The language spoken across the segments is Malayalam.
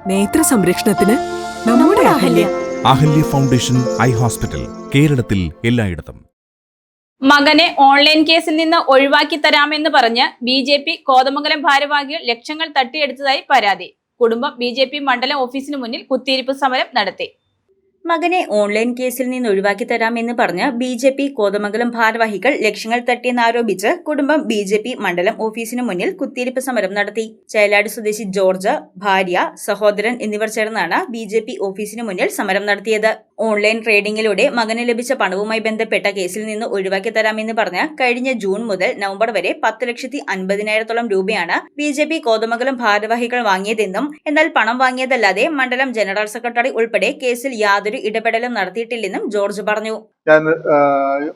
നേത്ര സംരക്ഷണത്തിന് നമ്മുടെ Ahalya. Ahalya foundation eye hospital, കേരളത്തിൽ എല്ലായിടത്തും. മകനെ ഓൺലൈൻ കേസിൽ നിന്ന് ഒഴിവാക്കി തരാമെന്ന് പറഞ്ഞ് BJP കോതമംഗലം ഭാരവാഹികൾ ലക്ഷങ്ങൾ തട്ടിയെടുത്തതായി പരാതി. കുടുംബം BJP മണ്ഡലം ഓഫീസിന് മുന്നിൽ കുത്തിയിരിപ്പ് സമരം നടത്തി. മകനെ ഓൺലൈൻ കേസിൽ നിന്ന് ഒഴിവാക്കി തരാമെന്ന് പറഞ്ഞ് BJP കോതമംഗലം ഭാരവാഹികൾ ലക്ഷങ്ങൾ തട്ടിയെന്നാരോപിച്ച് കുടുംബം BJP മണ്ഡലം ഓഫീസിന് മുന്നിൽ കുത്തിയിരിപ്പ് സമരം നടത്തി. ചേലാട് സ്വദേശി ജോർജ്, ഭാര്യ, സഹോദരൻ എന്നിവർ ചേർന്നാണ് BJP ഓഫീസിന് മുന്നിൽ സമരം നടത്തിയത്. ഓൺലൈൻ ട്രേഡിംഗിലൂടെ മകന് ലഭിച്ച പണവുമായി ബന്ധപ്പെട്ട കേസിൽ നിന്ന് ഒഴിവാക്കി തരാമെന്ന് പറഞ്ഞ് കഴിഞ്ഞ ജൂൺ മുതൽ നവംബർ വരെ 10,50,000 രൂപയാണ് BJP കോതമംഗലം ഭാരവാഹികൾ വാങ്ങിയതെന്നും, എന്നാൽ പണം വാങ്ങിയതല്ലാതെ മണ്ഡലം ജനറൽ സെക്രട്ടറി ഉൾപ്പെടെ കേസിൽ യാതൊരു ഇടപെടലും നടത്തിയിട്ടില്ലെന്നും ജോർജ് പറഞ്ഞു. ഞാൻ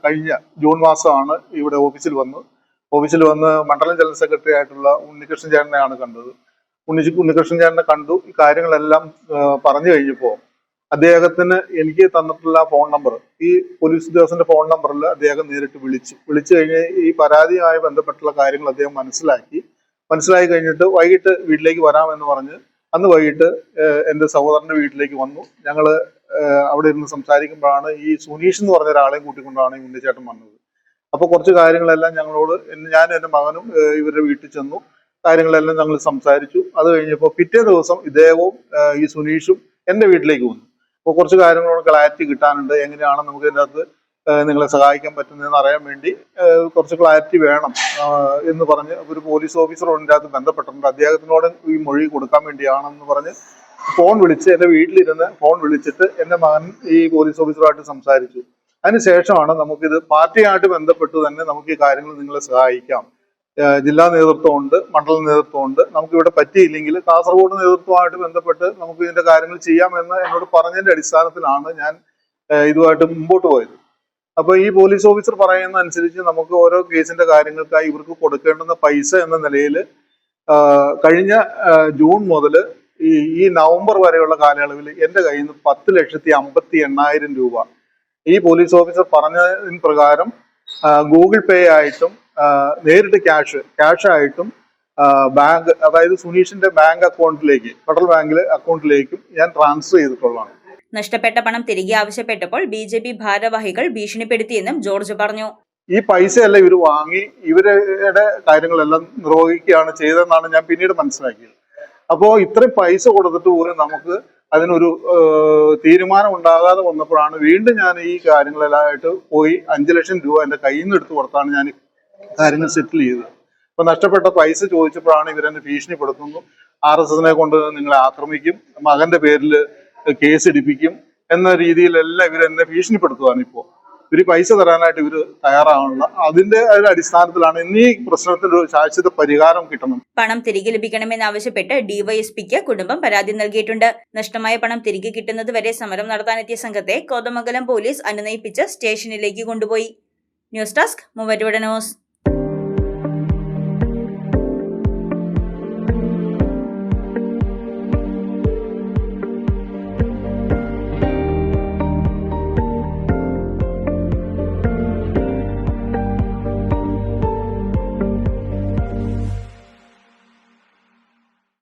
കഴിഞ്ഞ ജൂൺ മാസമാണ് ഇവിടെ ഓഫീസിൽ വന്ന് മണ്ഡലം ജനറൽ സെക്രട്ടറി ആയിട്ടുള്ള ഉണ്ണികൃഷ്ണൻ ചേട്ടനെയാണ് കണ്ടത്. ഉണ്ണികൃഷ്ണൻ ചേട്ടനെ കണ്ടു. ഈ കാര്യങ്ങളെല്ലാം പറഞ്ഞു കഴിഞ്ഞപ്പോൾ അദ്ദേഹത്തിന് എനിക്ക് തന്നിട്ടുള്ള ഫോൺ നമ്പർ, ഈ പോലീസ് ഉദ്യോഗസ്ഥന്റെ ഫോൺ നമ്പറിൽ അദ്ദേഹം നേരിട്ട് വിളിച്ചു കഴിഞ്ഞ് ഈ പരാതിയുമായി ബന്ധപ്പെട്ടുള്ള കാര്യങ്ങൾ അദ്ദേഹം മനസ്സിലാക്കി കഴിഞ്ഞിട്ട് വൈകിട്ട് വീട്ടിലേക്ക് വരാമെന്ന് പറഞ്ഞ് അന്ന് വൈകിട്ട് എൻ്റെ സഹോദരന്റെ വീട്ടിലേക്ക് വന്നു. ഞങ്ങള് അവിടെ ഇരുന്ന് സംസാരിക്കുമ്പോഴാണ് ഈ സുനീഷ് എന്ന് പറഞ്ഞ ഒരാളെയും കൂട്ടിക്കൊണ്ടാണ് ഈ ഉണ്ണിച്ചേട്ടൻ വന്നത്. അപ്പൊ കുറച്ച് കാര്യങ്ങളെല്ലാം ഞങ്ങളോട്, ഞാനും എൻ്റെ മകനും ഇവരുടെ വീട്ടിൽ ചെന്നു. കാര്യങ്ങളെല്ലാം ഞങ്ങൾ സംസാരിച്ചു. അത് കഴിഞ്ഞപ്പോൾ പിറ്റേ ദിവസം ഇദ്ദേഹവും ഈ സുനീഷും എൻ്റെ വീട്ടിലേക്ക് വന്നു. അപ്പോൾ കുറച്ച് കാര്യങ്ങളോട് ക്ലാരിറ്റി കിട്ടാനുണ്ട്, എങ്ങനെയാണ് നമുക്ക് ഇതിനകത്ത് നിങ്ങളെ സഹായിക്കാൻ പറ്റുന്നതെന്ന് അറിയാൻ വേണ്ടി കുറച്ച് ക്ലാരിറ്റി വേണം എന്ന് പറഞ്ഞ് ഒരു പോലീസ് ഓഫീസർ ഇതിൻ്റെ അകത്ത് ബന്ധപ്പെട്ടിട്ടുണ്ട്. അദ്ദേഹത്തിനോട് ഈ മൊഴി കൊടുക്കാൻ വേണ്ടിയാണെന്ന് പറഞ്ഞ് ഫോൺ വിളിച്ച്, എൻ്റെ വീട്ടിലിരുന്ന് ഫോൺ വിളിച്ചിട്ട് എൻ്റെ മകൻ ഈ പോലീസ് ഓഫീസറുമായിട്ട് സംസാരിച്ചു. അതിനുശേഷമാണ് നമുക്കിത് പാർട്ടിയായിട്ട് ബന്ധപ്പെട്ട് തന്നെ നമുക്ക് ഈ കാര്യങ്ങൾ നിങ്ങളെ സഹായിക്കാം, ജില്ലാ നേതൃത്വമുണ്ട്, മണ്ഡല നേതൃത്വമുണ്ട്, നമുക്കിവിടെ പറ്റിയില്ലെങ്കിൽ കാസർഗോഡ് നേതൃത്വമായിട്ട് ബന്ധപ്പെട്ട് നമുക്ക് ഇതിന്റെ കാര്യങ്ങൾ ചെയ്യാമെന്ന് എന്നോട് പറഞ്ഞതിന്റെ അടിസ്ഥാനത്തിലാണ് ഞാൻ ഇതുമായിട്ട് മുമ്പോട്ട് പോയത്. അപ്പൊ ഈ പോലീസ് ഓഫീസർ പറയുന്ന അനുസരിച്ച് നമുക്ക് ഓരോ കേസിന്റെ കാര്യങ്ങൾക്കായി ഇവർക്ക് കൊടുക്കേണ്ടുന്ന പൈസ എന്ന നിലയിൽ കഴിഞ്ഞ ജൂൺ മുതൽ ഈ നവംബർ വരെയുള്ള കാലയളവിൽ എൻ്റെ കയ്യിൽ നിന്ന് 10,50,800 രൂപ ഈ പോലീസ് ഓഫീസർ പറഞ്ഞതിന് പ്രകാരം ഗൂഗിൾ പേ ആയിട്ടും നേരിട്ട് ക്യാഷ് ആയിട്ടും ബാങ്ക്, അതായത് സുനീഷിന്റെ ബാങ്ക് അക്കൗണ്ടിലേക്ക്, ഫെഡറൽ ബാങ്കിലെ അക്കൗണ്ടിലേക്കും ഞാൻ ട്രാൻസ്ഫർ ചെയ്തിട്ടുള്ളതാണ്. നഷ്ടപ്പെട്ട പണം തിരികെ ആവശ്യപ്പെട്ടപ്പോൾ BJP ഭാരവാഹികൾ ഭീഷണിപ്പെടുത്തിയെന്നും ജോർജ് പറഞ്ഞു. ഈ പൈസയെല്ലാം ഇവർ വാങ്ങി ഇവരുടെ കാര്യങ്ങളെല്ലാം നിർവഹിക്കുകയാണ് ചെയ്തതെന്നാണ് ഞാൻ പിന്നീട് മനസ്സിലാക്കിയത്. അപ്പോൾ ഇത്രയും പൈസ കൊടുത്തിട്ട് പോലും നമുക്ക് അതിനൊരു തീരുമാനം ഉണ്ടാകാതെ വന്നപ്പോഴാണ് വീണ്ടും ഞാൻ ഈ കാര്യങ്ങളെല്ലാമായിട്ട് പോയി 5 ലക്ഷം രൂപ എൻ്റെ കയ്യിൽ നിന്ന് എടുത്തു കൊടുത്താണ് ഞാൻ കാര്യങ്ങൾ സെറ്റിൽ ചെയ്തത്. അപ്പൊ നഷ്ടപ്പെട്ട പൈസ ചോദിച്ചപ്പോഴാണ് ഇവരെന്നെ ഭീഷണിപ്പെടുത്തുന്നു. RSSനെ കൊണ്ട് നിങ്ങളെ ആക്രമിക്കും, മകന്റെ പേരിൽ കേസ് ഇടിപ്പിക്കും എന്ന രീതിയിലെല്ലാം ഇവരെന്നെ ഭീഷണിപ്പെടുത്തുകയാണ്. ഇപ്പോൾ ഇവര് പൈസ തരാനായിട്ട് ഇവര് തയ്യാറാവണം. അതിന്റെ അടിസ്ഥാനത്തിലാണ് ഇന്ന് ഈ പ്രശ്നത്തിന് ഒരു ശാശ്വത പരിഹാരം കിട്ടണം. പണം തിരികെ ലഭിക്കണമെന്നാവശ്യപ്പെട്ട് DYSPക്ക് കുടുംബം പരാതി നൽകിയിട്ടുണ്ട്. നഷ്ടമായ പണം തിരികെ കിട്ടുന്നത് വരെ സമരം നടത്താനെത്തിയ സംഘത്തെ കോതമംഗലം പോലീസ് അനുനയിപ്പിച്ച് സ്റ്റേഷനിലേക്ക് കൊണ്ടുപോയി. News desk Muvattupuzha news.